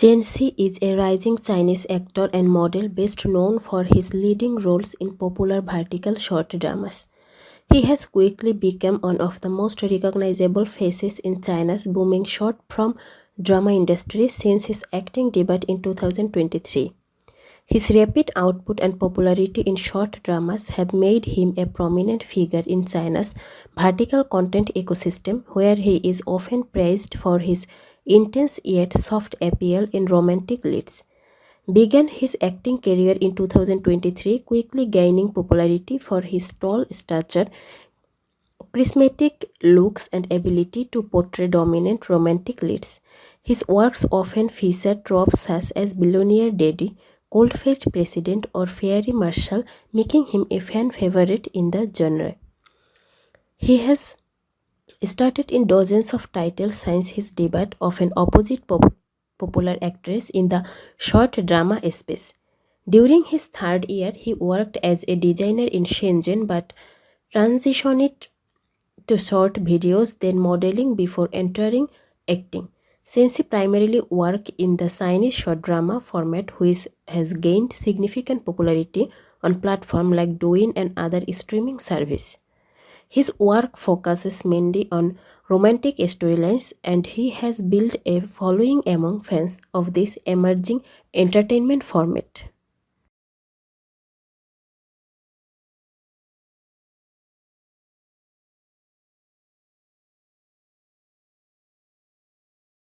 Chen Si is a rising Chinese actor and model best known for his leading roles in popular vertical short dramas. He has quickly become one of the most recognizable faces in China's booming short-form drama industry since his acting debut in 2023. His rapid output and popularity in short dramas have made him a prominent figure in China's vertical content ecosystem, where he is often praised for his intense yet soft appeal in romantic leads. Began his acting career in 2023, quickly gaining popularity for his tall stature, charismatic looks, and ability to portray dominant romantic leads. His works often feature tropes such as billionaire daddy, cold-faced president, or fairy marshal, making him a fan favorite in the genre. He has started in dozens of titles since his debut of an opposite popular actress in the short drama space. During his third year, he worked as a designer in Shenzhen but transitioned to short videos, then modeling before entering acting. Since he primarily worked in the Chinese short drama format, which has gained significant popularity on platforms like Douyin and other streaming services. His work focuses mainly on romantic storylines, and he has built a following among fans of this emerging entertainment format.